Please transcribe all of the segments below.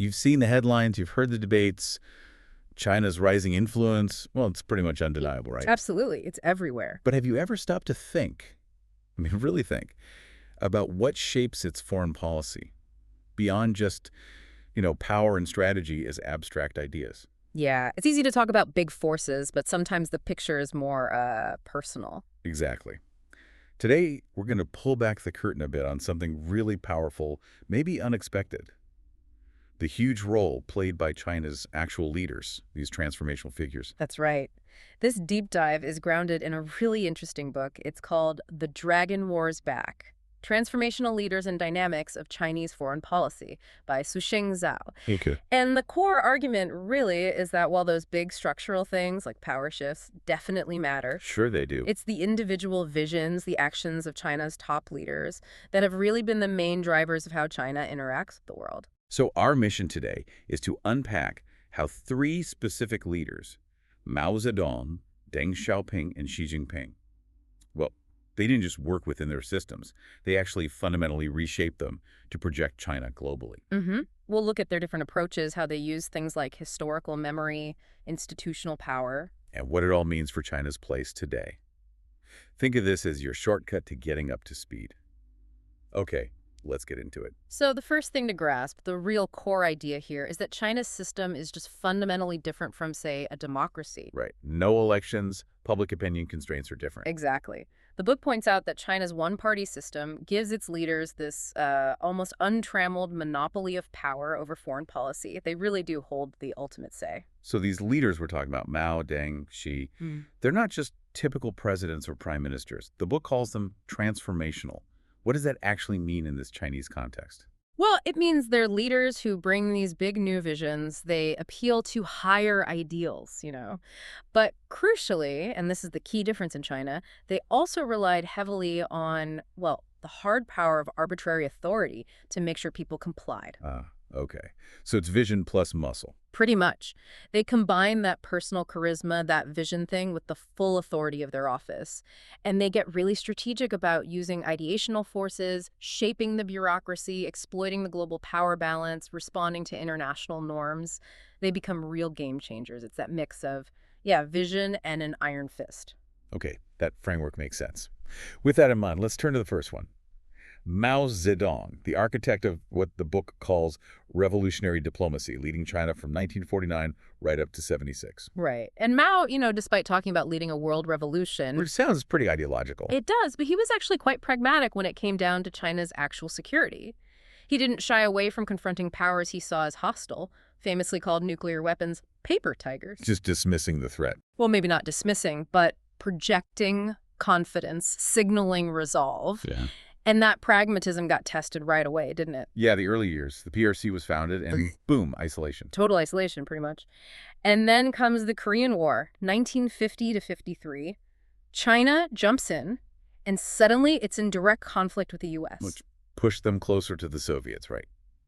You've seen the headlines, you've heard the debates. China's rising influence, well, it's pretty much undeniable, right? Absolutely. It's everywhere. But have you ever stopped to think, I mean, really think, about what shapes its foreign policy beyond just, power and strategy as abstract ideas? Yeah, it's easy to talk about big forces, but sometimes the picture is more personal. Exactly. Today, we're going to pull back the curtain a bit on something really powerful, maybe unexpected. The huge role played by China's actual leaders, these transformational figures. That's right. This deep dive is grounded in a really interesting book. It's called The Dragon Wars Back: Transformational Leaders and Dynamics of Chinese Foreign Policy by Suisheng Zhao. Okay. And the core argument really is that while those big structural things like power shifts definitely matter, Sure they do. it's the individual visions, the actions of China's top leaders that have really been the main drivers of how China interacts with the world. So our mission today is to unpack how three specific leaders, Mao Zedong, Deng Xiaoping, and Xi Jinping, well, they didn't just work within their systems. They actually fundamentally reshaped them to project China globally. We'll look at their different approaches, how they use things like historical memory, institutional power. And what it all means for China's place today. Think of this as your shortcut to getting up to speed. Okay, let's get into it. So the first thing to grasp, the real core idea here, is that China's system is just fundamentally different from, say, a democracy. Right. No elections, public opinion constraints are different. Exactly. The book points out that China's one-party system gives its leaders this almost untrammeled monopoly of power over foreign policy. They really do hold the ultimate say. So these leaders we're talking about, Mao, Deng, Xi, they're not just typical presidents or prime ministers. The book calls them transformational. What does that actually mean in this Chinese context? Well, it means they're leaders who bring these big new visions. They appeal to higher ideals. But crucially, and this is the key difference in China, they also relied heavily on, well, the hard power of arbitrary authority to make sure people complied. Okay. So it's vision plus muscle. Pretty much. They combine that personal charisma, that vision thing, with the full authority of their office. And they get really strategic about using ideational forces, shaping the bureaucracy, exploiting the global power balance, responding to international norms. They become real game changers. It's that mix of, vision and an iron fist. Okay, that framework makes sense. With that in mind, let's turn to the first one. Mao Zedong, the architect of what the book calls revolutionary diplomacy, leading China from 1949 right up to 76. Right. And Mao, despite talking about leading a world revolution, Which sounds pretty ideological. it does, but he was actually quite pragmatic when it came down to China's actual security. He didn't shy away from confronting powers he saw as hostile, famously called nuclear weapons paper tigers. Just dismissing the threat. Well, maybe not dismissing, but projecting confidence, signaling resolve. Yeah. And that pragmatism got tested right away, didn't it? Yeah, the early years. The PRC was founded and boom, isolation. Total isolation, pretty much. And then comes the Korean War, 1950 to 53. China jumps in, and suddenly it's in direct conflict with the U.S. Which pushed them closer to the Soviets, right?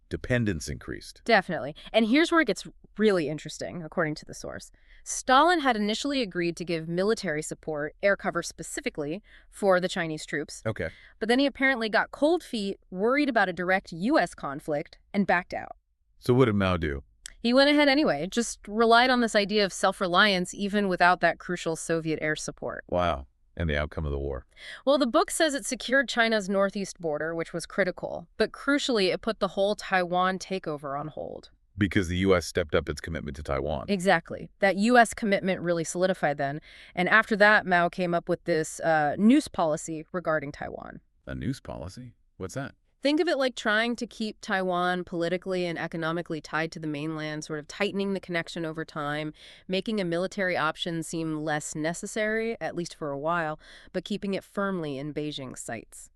Dependence increased. Definitely. And here's where it gets really interesting, according to the source. Stalin had initially agreed to give military support, air cover specifically, for the Chinese troops. Okay. But then he apparently got cold feet, worried about a direct U.S. conflict, and backed out. So what did Mao do? He went ahead anyway, just relied on this idea of self-reliance even without that crucial Soviet air support. Wow. And the outcome of the war. Well, the book says it secured China's northeast border, which was critical. But crucially, it put the whole Taiwan takeover on hold. Because the U.S. stepped up its commitment to Taiwan. Exactly. That U.S. commitment really solidified then. And after that, Mao came up with this noose policy regarding Taiwan. A noose policy? What's that? Think of it like trying to keep Taiwan politically and economically tied to the mainland, sort of tightening the connection over time, making a military option seem less necessary, at least for a while, but keeping it firmly in Beijing's sights.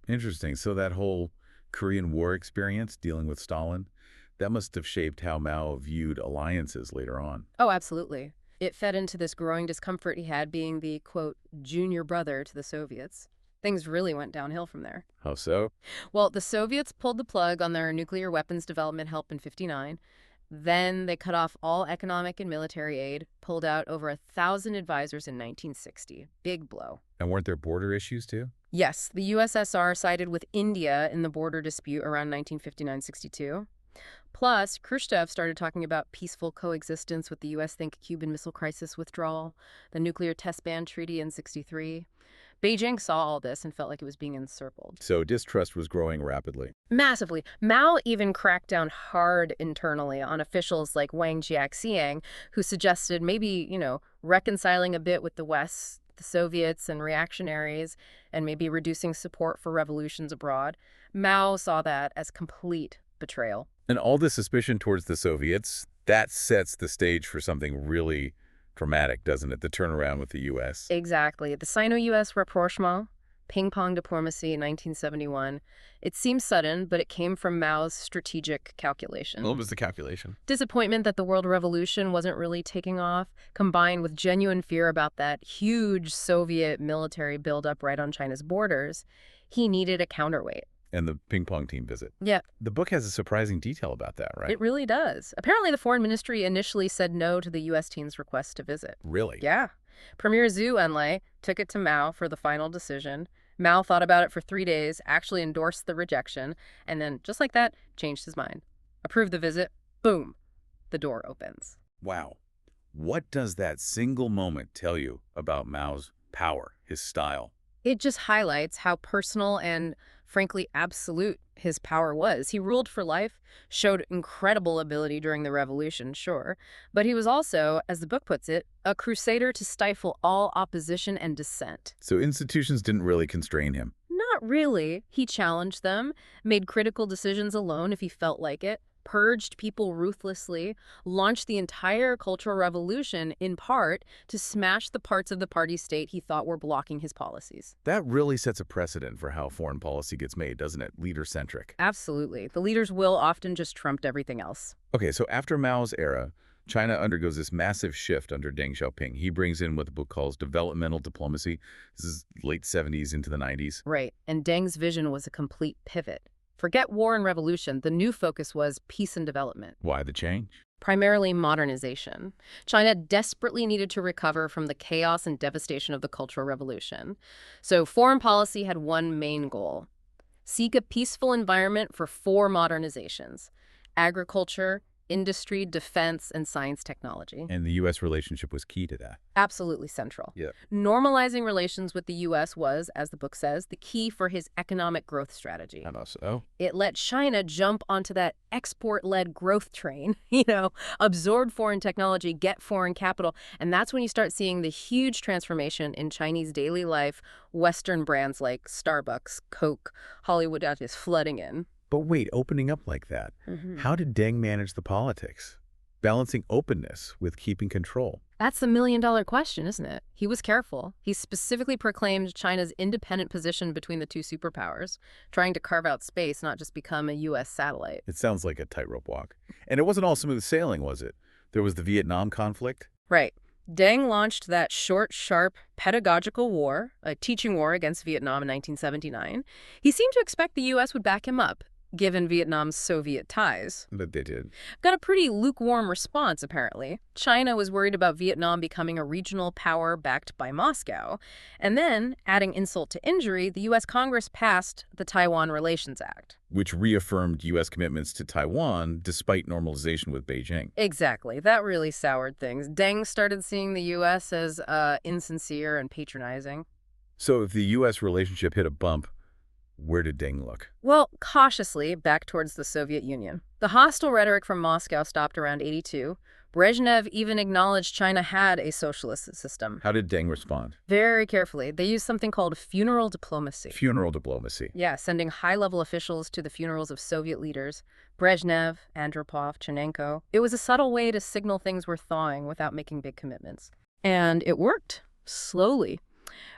Interesting. So that whole Korean War experience dealing with Stalin, that must have shaped how Mao viewed alliances later on. Oh, absolutely. It fed into this growing discomfort he had being the, quote, junior brother to the Soviets. Things really went downhill from there. How so? Well, the Soviets pulled the plug on their nuclear weapons development help in '59. Then they cut off all economic and military aid, pulled out over 1,000 advisors in 1960. Big blow. And weren't there border issues too? Yes, the USSR sided with India in the border dispute around 1959-62. Plus, Khrushchev started talking about peaceful coexistence with the U.S. Think Cuban Missile Crisis withdrawal, the nuclear test ban treaty in '63. Beijing saw all this and felt like it was being encircled. So distrust was growing rapidly. Massively. Mao even cracked down hard internally on officials like Wang Jiaxiang, who suggested maybe, reconciling a bit with the West, the Soviets and reactionaries, and maybe reducing support for revolutions abroad. Mao saw that as complete betrayal. And all the suspicion towards the Soviets, that sets the stage for something really dramatic, doesn't it? The turnaround with the U.S. Exactly. The Sino-U.S. rapprochement, ping-pong diplomacy in 1971. It seems sudden, but it came from Mao's strategic calculation. What was the calculation? Disappointment that the world revolution wasn't really taking off, combined with genuine fear about that huge Soviet military buildup right on China's borders. He needed a counterweight. And the ping pong team visit. Yeah. The book has a surprising detail about that, right? It really does. Apparently, the foreign ministry initially said no to the U.S. team's request to visit. Really? Yeah. Premier Zhu Enlai took it to Mao for the final decision. Mao thought about it for 3 days, actually endorsed the rejection, and then, just like that, changed his mind. Approved the visit. Boom. The door opens. Wow. What does that single moment tell you about Mao's power, his style? It just highlights how personal and, frankly, absolute his power was. He ruled for life, showed incredible ability during the revolution, sure, but he was also, as the book puts it, a crusader to stifle all opposition and dissent. So institutions didn't really constrain him. Not really. He challenged them, made critical decisions alone if he felt like it, purged people ruthlessly, launched the entire Cultural Revolution, in part, to smash the parts of the party state he thought were blocking his policies. That really sets a precedent for how foreign policy gets made, doesn't it? Leader-centric. Absolutely. The leader's will often just trumped everything else. Okay, so after Mao's era, China undergoes this massive shift under Deng Xiaoping. He brings in what the book calls developmental diplomacy. This is late 70s into the 90s. Right. And Deng's vision was a complete pivot. Forget war and revolution. The new focus was peace and development. Why the change? Primarily modernization. China desperately needed to recover from the chaos and devastation of the Cultural Revolution. So foreign policy had one main goal: seek a peaceful environment for 4 modernizations: agriculture, industry, defense, and science technology. And the U.S. relationship was key to that. Absolutely central. Yeah. Normalizing relations with the U.S. was, as the book says, the key for his economic growth strategy. How so? It let China jump onto that export-led growth train, absorb foreign technology, get foreign capital, and that's when you start seeing the huge transformation in Chinese daily life. Western brands like Starbucks, Coke, Hollywood is flooding in. But wait, opening up like that, how did Deng manage the politics? Balancing openness with keeping control. That's the million-dollar question, isn't it? He was careful. He specifically proclaimed China's independent position between the 2 superpowers, trying to carve out space, not just become a U.S. satellite. It sounds like a tightrope walk. And it wasn't all smooth sailing, was it? There was the Vietnam conflict. Right. Deng launched that short, sharp, pedagogical war, a teaching war against Vietnam in 1979. He seemed to expect the U.S. would back him up, given Vietnam's Soviet ties. But they did. Got a pretty lukewarm response, apparently. China was worried about Vietnam becoming a regional power backed by Moscow. And then, adding insult to injury, the U.S. Congress passed the Taiwan Relations Act, Which reaffirmed U.S. commitments to Taiwan despite normalization with Beijing. Exactly. That really soured things. Deng started seeing the U.S. as insincere and patronizing. So if the U.S. relationship hit a bump, where did Deng look? Well, cautiously back towards the Soviet Union. The hostile rhetoric from Moscow stopped around '82. Brezhnev even acknowledged China had a socialist system. How did Deng respond? Very carefully. They used something called funeral diplomacy. Funeral diplomacy. Yeah, sending high-level officials to the funerals of Soviet leaders. Brezhnev, Andropov, Chernenko. It was a subtle way to signal things were thawing without making big commitments. And it worked. Slowly.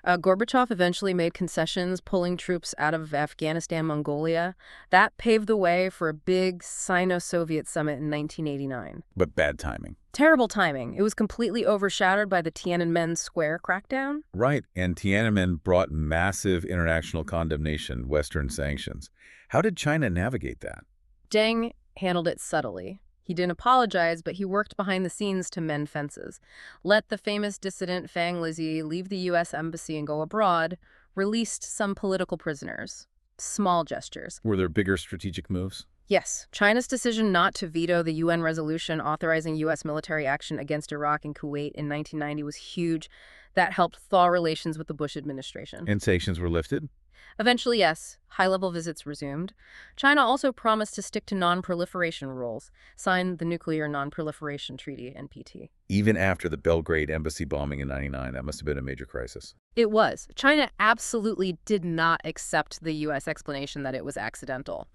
Gorbachev eventually made concessions, pulling troops out of Afghanistan, Mongolia. That paved the way for a big Sino-Soviet summit in 1989. But bad timing. Terrible timing. It was completely overshadowed by the Tiananmen Square crackdown. Right, and Tiananmen brought massive international condemnation, Western sanctions. How did China navigate that? Deng handled it subtly. He didn't apologize, but he worked behind the scenes to mend fences. Let the famous dissident Fang Lizhi leave the U.S. embassy and go abroad, released some political prisoners. Small gestures. Were there bigger strategic moves? Yes, China's decision not to veto the UN resolution authorizing U.S. military action against Iraq and Kuwait in 1990 was huge. That helped thaw relations with the Bush administration. And sanctions were lifted? Eventually, yes, high-level visits resumed. China also promised to stick to non-proliferation rules, signed the Nuclear Non-Proliferation Treaty, NPT. Even after the Belgrade embassy bombing in '99, that must have been a major crisis. It was. China absolutely did not accept the U.S. explanation that it was accidental.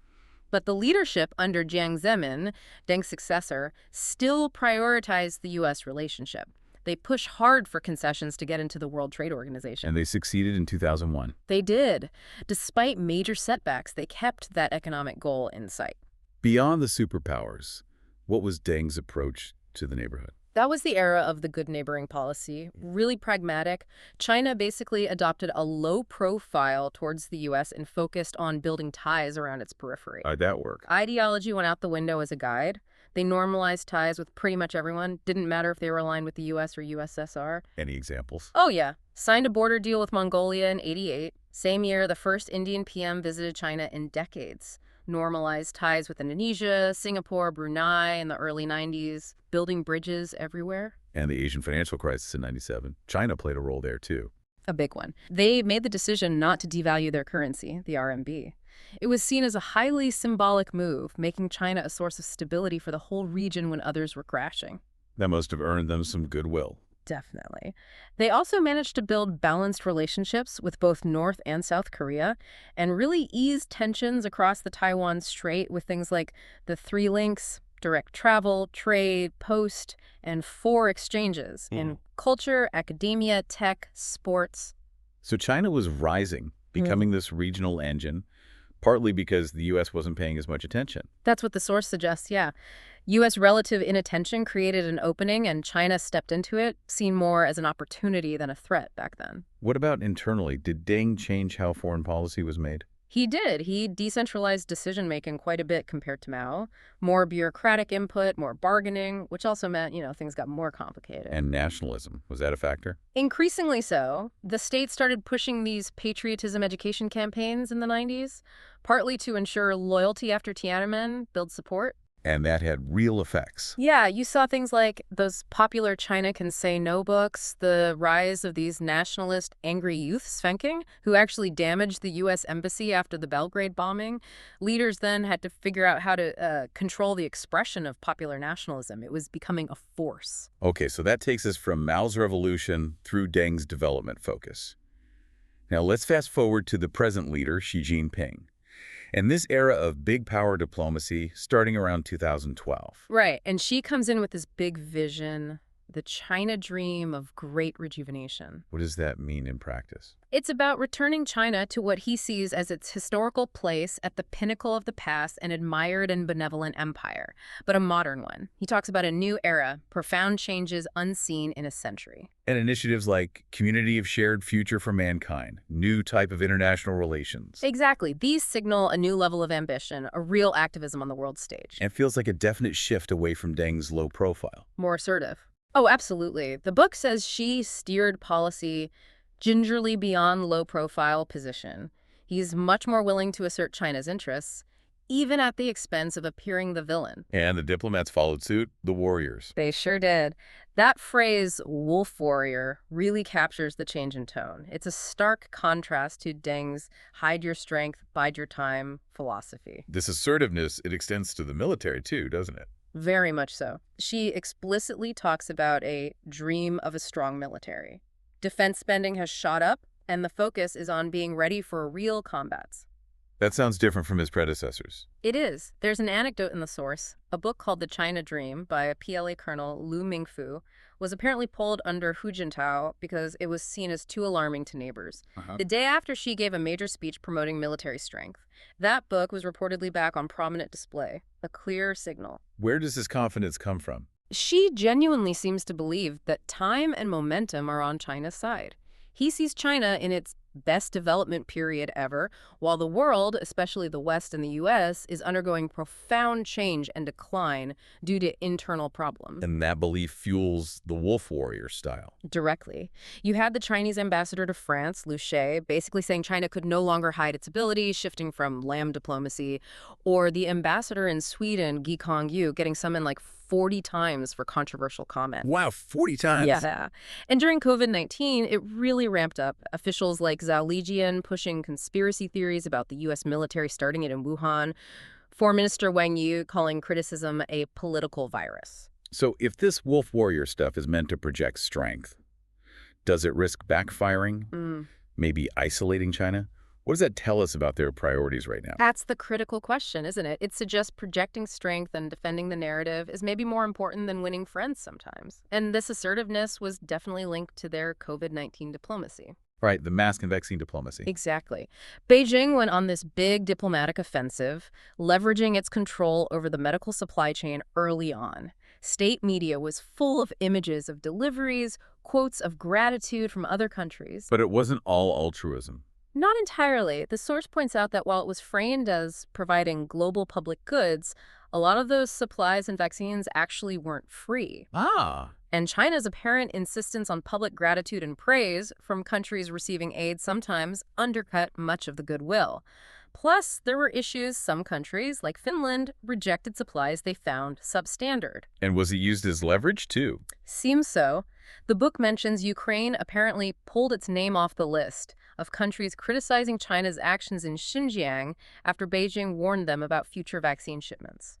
But the leadership under Jiang Zemin, Deng's successor, still prioritized the U.S. relationship. They pushed hard for concessions to get into the World Trade Organization. And they succeeded in 2001. They did. Despite major setbacks, they kept that economic goal in sight. Beyond the superpowers, what was Deng's approach to the neighborhood? That was the era of the good neighboring policy, really pragmatic. China basically adopted a low profile towards the U.S. and focused on building ties around its periphery. How'd that work? Ideology went out the window as a guide. They normalized ties with pretty much everyone. Didn't matter if they were aligned with the U.S. or USSR. Any examples? Oh, yeah. Signed a border deal with Mongolia in '88. Same year, the first Indian PM visited China in decades. Normalized ties with Indonesia, Singapore, Brunei in the early '90s. Building bridges everywhere. And the Asian financial crisis in '97. China played a role there, too. A big one. They made the decision not to devalue their currency, the RMB. It was seen as a highly symbolic move, making China a source of stability for the whole region when others were crashing. That must have earned them some goodwill. Definitely. They also managed to build balanced relationships with both North and South Korea and really ease tensions across the Taiwan Strait with things like the 3 links, direct travel, trade, post, and 4 exchanges in culture, academia, tech, sports. So China was rising, becoming this regional engine, partly because the U.S. wasn't paying as much attention. That's what the source suggests, yeah. U.S. relative inattention created an opening, and China stepped into it, seen more as an opportunity than a threat back then. What about internally? Did Deng change how foreign policy was made? He did. He decentralized decision-making quite a bit compared to Mao. More bureaucratic input, more bargaining, which also meant, things got more complicated. And nationalism, was that a factor? Increasingly so. The state started pushing these patriotism education campaigns in the '90s, partly to ensure loyalty after Tiananmen, build support. And that had real effects. Yeah, you saw things like those popular China Can Say No books, the rise of these nationalist angry youths, who actually damaged the U.S. embassy after the Belgrade bombing. Leaders then had to figure out how to control the expression of popular nationalism. It was becoming a force. Okay, so that takes us from Mao's revolution through Deng's development focus. Now let's fast forward to the present leader, Xi Jinping. And this era of big power diplomacy starting around 2012. Right, and she comes in with this big vision, the China dream of great rejuvenation. What does that mean in practice? It's about returning China to what he sees as its historical place at the pinnacle of the past, an admired and benevolent empire, but a modern one. He talks about a new era, profound changes unseen in a century. And initiatives like Community of Shared Future for Mankind, new type of international relations. Exactly. These signal a new level of ambition, a real activism on the world stage. And feels like a definite shift away from Deng's low profile. More assertive. Oh, absolutely. The book says she steered policy gingerly beyond low-profile position. He's much more willing to assert China's interests, even at the expense of appearing the villain. And the diplomats followed suit, the warriors. They sure did. That phrase, wolf warrior, really captures the change in tone. It's a stark contrast to Deng's hide your strength, bide your time philosophy. This assertiveness, it extends to the military too, doesn't it? Very much so. She explicitly talks about a dream of a strong military. Defense spending has shot up, and the focus is on being ready for real combats. That sounds different from his predecessors. It is. There's an anecdote in the source. A book called The China Dream by a PLA colonel, Lu Mingfu, was apparently pulled under Hu Jintao because it was seen as too alarming to neighbors. The day after she gave a major speech promoting military strength, that book was reportedly back on prominent display, a clear signal. Where does this confidence come from? She genuinely seems to believe that time and momentum are on China's side. He sees China in its best development period ever, while the world, especially the West and the US, is undergoing profound change and decline due to internal problems. And that belief fuels the wolf warrior style. Directly. You had the Chinese ambassador to France, Liu She, basically saying China could no longer hide its abilities, shifting from lamb diplomacy, or the ambassador in Sweden, Gi Kong-yu, getting summoned like 40 times for controversial comments. Wow, 40 times. Yeah. And during COVID-19, it really ramped up. Officials like Zhao Lijian pushing conspiracy theories about the U.S. military starting it in Wuhan. Foreign Minister Wang Yi calling criticism a political virus. So if this wolf warrior stuff is meant to project strength, does it risk backfiring? Maybe isolating China? What does that tell us about their priorities right now? That's the critical question, isn't it? It suggests projecting strength and defending the narrative is maybe more important than winning friends sometimes. And this assertiveness was definitely linked to their COVID-19 diplomacy. Right, the mask and vaccine diplomacy. Exactly. Beijing went on this big diplomatic offensive, leveraging its control over the medical supply chain early on. State media was full of images of deliveries, quotes of gratitude from other countries. But it wasn't all altruism. Not entirely. The source points out that while it was framed as providing global public goods, a lot of those supplies and vaccines actually weren't free. And China's apparent insistence on public gratitude and praise from countries receiving aid sometimes undercut much of the goodwill. Plus, there were issues some countries, like Finland, rejected supplies they found substandard. And was it used as leverage, too? Seems so. The book mentions Ukraine apparently pulled its name off the list of countries criticizing China's actions in Xinjiang after Beijing warned them about future vaccine shipments.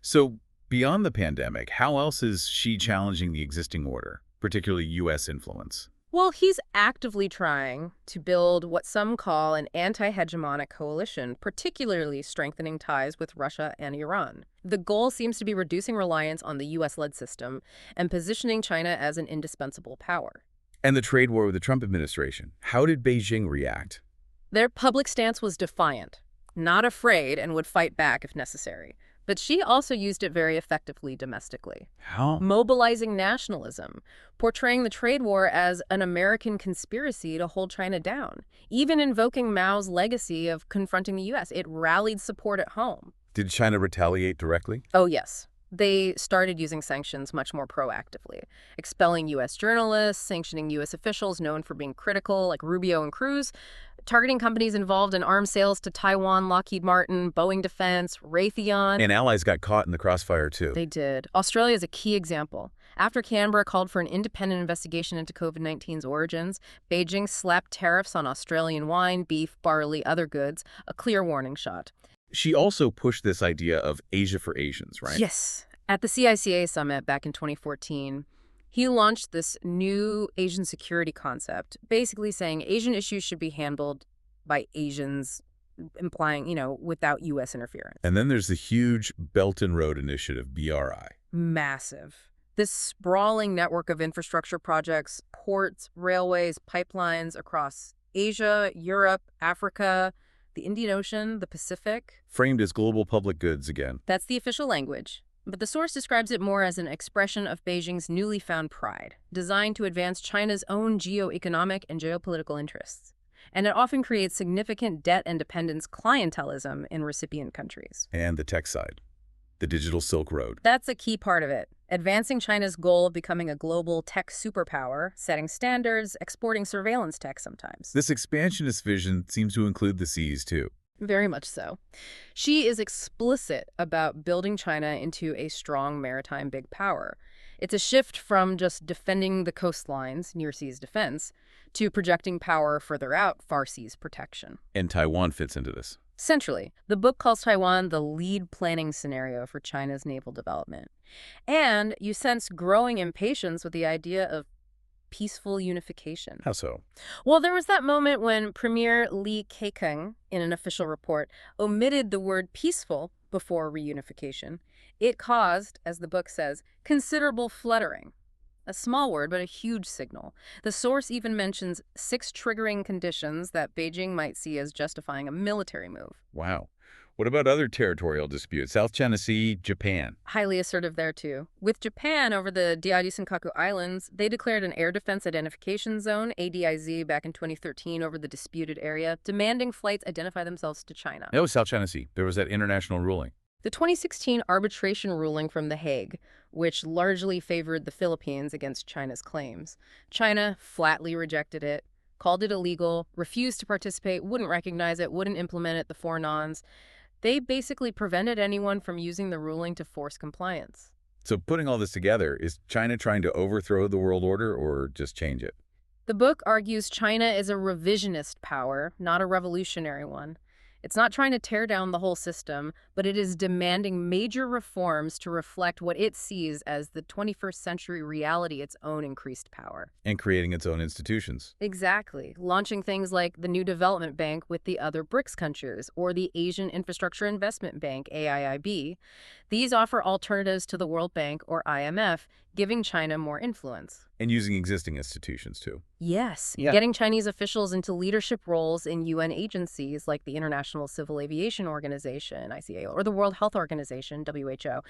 So, beyond the pandemic, how else is Xi challenging the existing order, particularly U.S. influence? Well, he's actively trying to build what some call an anti-hegemonic coalition, particularly strengthening ties with Russia and Iran. The goal seems to be reducing reliance on the U.S.-led system and positioning China as an indispensable power. And the trade war with the Trump administration, how did Beijing react? Their public stance was defiant, not afraid, and would fight back if necessary. But Xi also used it very effectively domestically. How? Mobilizing nationalism, portraying the trade war as an American conspiracy to hold China down, even invoking Mao's legacy of confronting the U.S. It rallied support at home. Did China retaliate directly? Oh, yes. They started using sanctions much more proactively, expelling U.S. journalists, sanctioning U.S. officials known for being critical, like Rubio and Cruz, targeting companies involved in arms sales to Taiwan, Lockheed Martin, Boeing Defense, Raytheon. And allies got caught in the crossfire, too. They did. Australia is a key example. After Canberra called for an independent investigation into COVID-19's origins, Beijing slapped tariffs on Australian wine, beef, barley, other goods, a clear warning shot. She also pushed this idea of Asia for Asians, right? Yes. At the CICA summit back in 2014, he launched this new Asian security concept, basically saying Asian issues should be handled by Asians, implying, without U.S. interference. And then there's the huge Belt and Road Initiative, BRI. Massive. This sprawling network of infrastructure projects, ports, railways, pipelines across Asia, Europe, Africa, the Indian Ocean, the Pacific. Framed as global public goods again. That's the official language. But the source describes it more as an expression of Beijing's newly found pride, designed to advance China's own geo-economic and geopolitical interests. And it often creates significant debt and dependence clientelism in recipient countries. And the tech side, the digital Silk Road. That's a key part of it. Advancing China's goal of becoming a global tech superpower, setting standards, exporting surveillance tech sometimes. This expansionist vision seems to include the seas, too. Very much so. Xi is explicit about building China into a strong maritime big power. It's a shift from just defending the coastlines, near seas defense, to projecting power further out, far seas protection. And Taiwan fits into this. Centrally, the book calls Taiwan the lead planning scenario for China's naval development. And you sense growing impatience with the idea of peaceful unification. How so? Well, there was that moment when Premier Li Keqiang, in an official report, omitted the word peaceful before reunification. It caused, as the book says, considerable fluttering. A small word, but a huge signal. The source even mentions 6 triggering conditions that Beijing might see as justifying a military move. Wow. What about other territorial disputes? South China Sea, Japan. Highly assertive there, too. With Japan over the Diaoyu-Senkaku Islands, they declared an Air Defense Identification Zone, ADIZ, back in 2013 over the disputed area, demanding flights identify themselves to China. That was South China Sea. There was that international ruling. The 2016 arbitration ruling from The Hague, which largely favored the Philippines against China's claims. China flatly rejected it, called it illegal, refused to participate, wouldn't recognize it, wouldn't implement it, the four nons. They basically prevented anyone from using the ruling to force compliance. So putting all this together, is China trying to overthrow the world order or just change it? The book argues China is a revisionist power, not a revolutionary one. It's not trying to tear down the whole system, but it is demanding major reforms to reflect what it sees as the 21st century reality, its own increased power. And creating its own institutions. Exactly. Launching things like the New Development Bank with the other BRICS countries, or the Asian Infrastructure Investment Bank, AIIB. These offer alternatives to the World Bank, or IMF, giving China more influence. And using existing institutions, too. Yes, Yeah. getting Chinese officials into leadership roles in UN agencies like the International Civil Aviation Organization, ICAO, or the World Health Organization, WHO,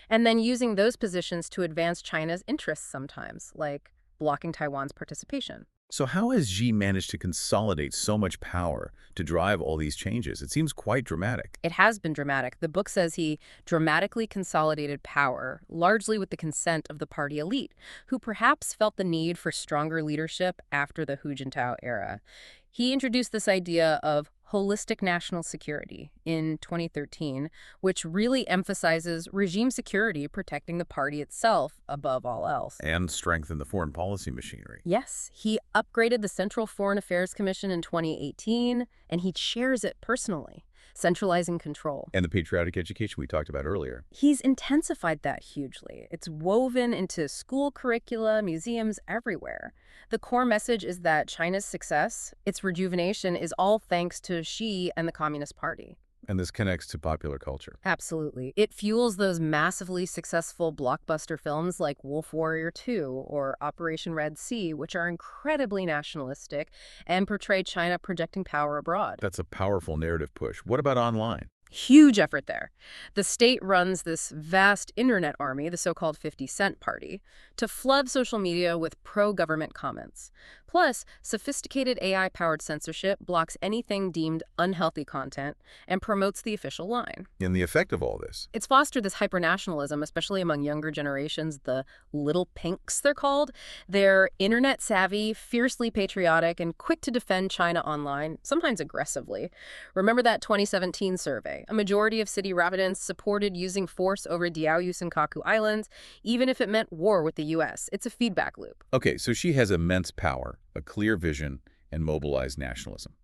and then using those positions to advance China's interests sometimes, like blocking Taiwan's participation. So how has Xi managed to consolidate so much power to drive all these changes? It seems quite dramatic. It has been dramatic. The book says he dramatically consolidated power, largely with the consent of the party elite, who perhaps felt the need for stronger leadership after the Hu Jintao era. He introduced this idea of holistic national security in 2013, which really emphasizes regime security protecting the party itself above all else. And strengthen the foreign policy machinery. Yes, he upgraded the Central Foreign Affairs Commission in 2018, and he chairs it personally, centralizing control. And the patriotic education we talked about earlier. He's intensified that hugely. It's woven into school curricula, museums, everywhere. The core message is that China's success, its rejuvenation, is all thanks to Xi and the Communist Party. And this connects to popular culture. Absolutely. It fuels those massively successful blockbuster films like Wolf Warrior 2 or Operation Red Sea, which are incredibly nationalistic and portray China projecting power abroad. That's a powerful narrative push. What about online? Huge effort there. The state runs this vast internet army, the so-called 50 Cent Party, to flood social media with pro-government comments. Plus, sophisticated AI-powered censorship blocks anything deemed unhealthy content and promotes the official line. And the effect of all this? It's fostered this hyper-nationalism, especially among younger generations, the little pinks they're called. They're internet-savvy, fiercely patriotic, and quick to defend China online, sometimes aggressively. Remember that 2017 survey? A majority of city residents supported using force over Diaoyu-Senkaku Islands, even if it meant war with the U.S. It's a feedback loop. Okay, so she has immense power, a clear vision, and mobilized nationalism.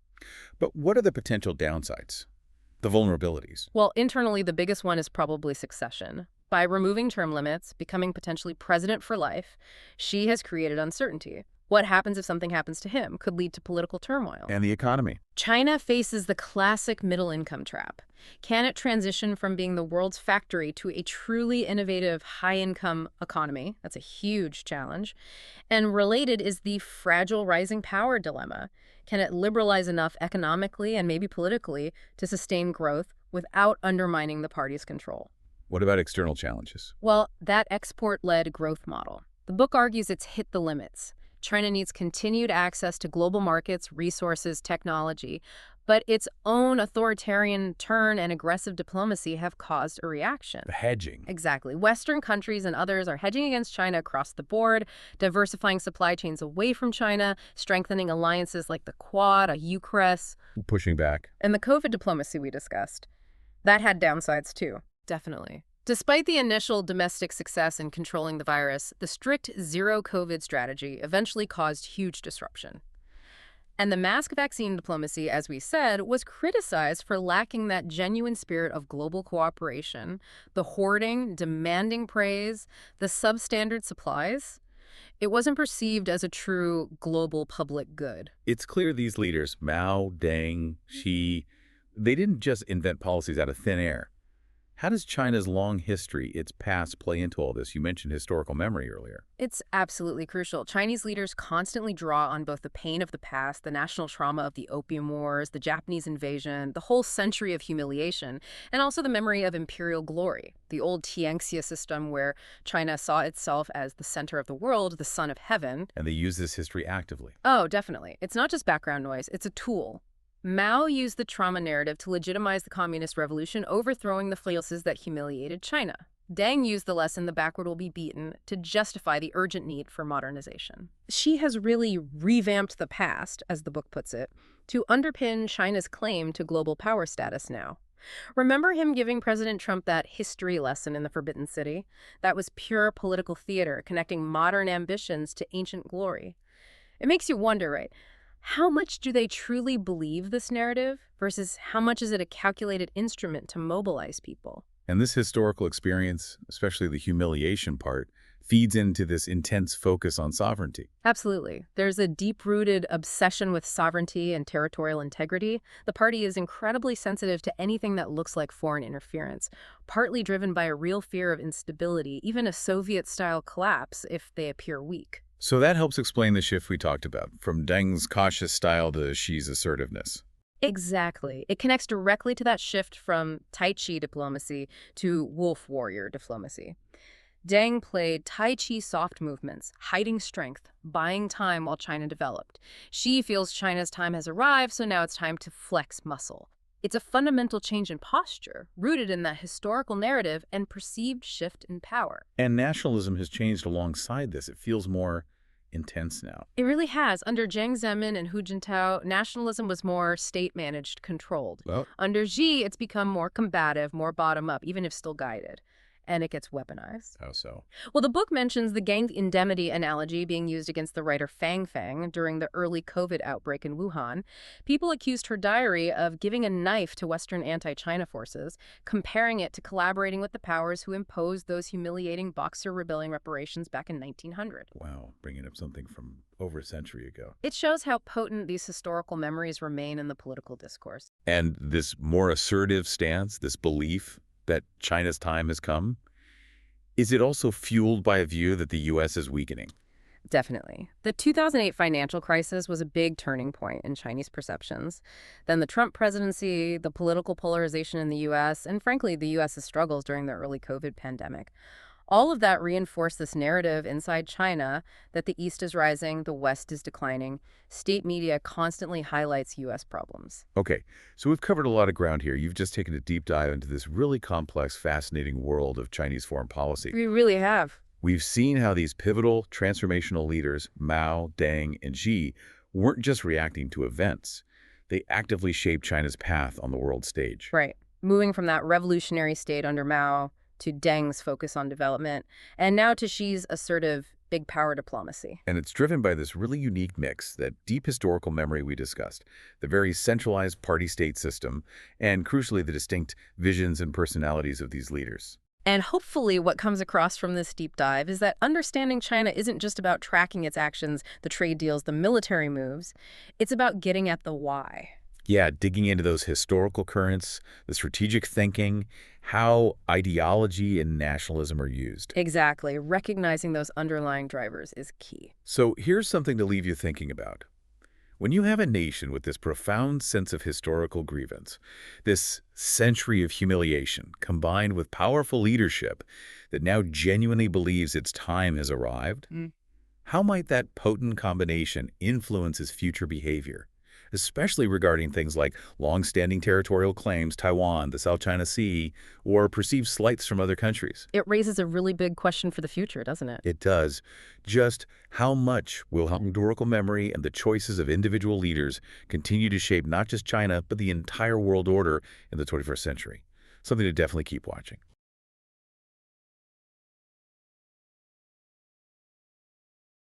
But what are the potential downsides? The vulnerabilities? Well, internally, the biggest one is probably succession. By removing term limits, becoming potentially president for life, Xi has created uncertainty. What happens if something happens to him could lead to political turmoil. And the economy? China faces the classic middle-income trap. Can it transition from being the world's factory to a truly innovative, high-income economy? That's a huge challenge. And related is the fragile rising power dilemma. Can it liberalize enough economically and maybe politically to sustain growth without undermining the party's control? What about external challenges? Well, that export-led growth model. The book argues it's hit the limits. China needs continued access to global markets, resources, technology, but its own authoritarian turn and aggressive diplomacy have caused a reaction. The hedging. Exactly. Western countries and others are hedging against China across the board, diversifying supply chains away from China, strengthening alliances like the Quad, a UCRES. Pushing back. And the COVID diplomacy we discussed. That had downsides too. Definitely. Despite the initial domestic success in controlling the virus, the strict zero-COVID strategy eventually caused huge disruption. And the mask vaccine diplomacy, as we said, was criticized for lacking that genuine spirit of global cooperation, the hoarding, demanding praise, the substandard supplies. It wasn't perceived as a true global public good. It's clear these leaders, Mao, Deng, Xi, they didn't just invent policies out of thin air. How does China's long history, its past, play into all this? You mentioned historical memory earlier. It's absolutely crucial. Chinese leaders constantly draw on both the pain of the past, the national trauma of the Opium Wars, the Japanese invasion, the whole century of humiliation, and also the memory of imperial glory, the old Tianxia system where China saw itself as the center of the world, the son of heaven. And they use this history actively. Oh, definitely. It's not just background noise, it's a tool. Mao used the trauma narrative to legitimize the communist revolution, overthrowing the forces that humiliated China. Deng used the lesson the backward will be beaten to justify the urgent need for modernization. She has really revamped the past, as the book puts it, to underpin China's claim to global power status now. Remember him giving President Trump that history lesson in the Forbidden City? That was pure political theater, connecting modern ambitions to ancient glory. It makes you wonder, right? How much do they truly believe this narrative versus how much is it a calculated instrument to mobilize people? And this historical experience, especially the humiliation part, feeds into this intense focus on sovereignty. Absolutely. There's a deep-rooted obsession with sovereignty and territorial integrity. The party is incredibly sensitive to anything that looks like foreign interference, partly driven by a real fear of instability, even a Soviet-style collapse if they appear weak. So that helps explain the shift we talked about, from Deng's cautious style to Xi's assertiveness. Exactly. It connects directly to that shift from Tai Chi diplomacy to wolf warrior diplomacy. Deng played Tai Chi soft movements, hiding strength, buying time while China developed. Xi feels China's time has arrived, so now it's time to flex muscle. It's a fundamental change in posture, rooted in that historical narrative and perceived shift in power. And nationalism has changed alongside this. It feels more intense now. It really has. Under Jiang Zemin and Hu Jintao, nationalism was more state-managed, controlled. Well, Under Xi, it's become more combative, more bottom-up, even if still guided. And it gets weaponized. how so? Well, the book mentions the gang indemnity analogy being used against the writer Fang Fang during the early COVID outbreak in Wuhan. People accused her diary of giving a knife to Western anti-China forces, comparing it to collaborating with the powers who imposed those humiliating Boxer rebellion reparations back in 1900. Wow, bringing up something from over a century ago. It shows how potent these historical memories remain in the political discourse. And this more assertive stance, this belief that China's time has come, is it also fueled by a view that the U.S. is weakening? Definitely. The 2008 financial crisis was a big turning point in Chinese perceptions. Then the Trump presidency, the political polarization in the U.S., and frankly, the U.S.'s struggles during the early COVID pandemic. All of that reinforced this narrative inside China that the East is rising, the West is declining. State media constantly highlights U.S. problems. Okay, so we've covered a lot of ground here. You've just taken a deep dive into this really complex, fascinating world of Chinese foreign policy. We really have. We've seen how these pivotal, transformational leaders, Mao, Deng, and Xi, weren't just reacting to events. They actively shaped China's path on the world stage. Right. Moving from that revolutionary state under Mao to Deng's focus on development, and now to Xi's assertive big power diplomacy. And it's driven by this really unique mix, that deep historical memory we discussed, the very centralized party-state system, and crucially the distinct visions and personalities of these leaders. And hopefully what comes across from this deep dive is that understanding China isn't just about tracking its actions, the trade deals, the military moves. It's about getting at the why. Yeah, digging into those historical currents, the strategic thinking, how ideology and nationalism are used. Exactly. Recognizing those underlying drivers is key. So here's something to leave you thinking about. When you have a nation with this profound sense of historical grievance, this century of humiliation combined with powerful leadership that now genuinely believes its time has arrived, how might that potent combination influence its future behavior? Especially regarding things like long-standing territorial claims, Taiwan, the South China Sea, or perceived slights from other countries. It raises a really big question for the future, doesn't it? It does. Just how much will historical memory and the choices of individual leaders continue to shape not just China, but the entire world order in the 21st century? Something to definitely keep watching.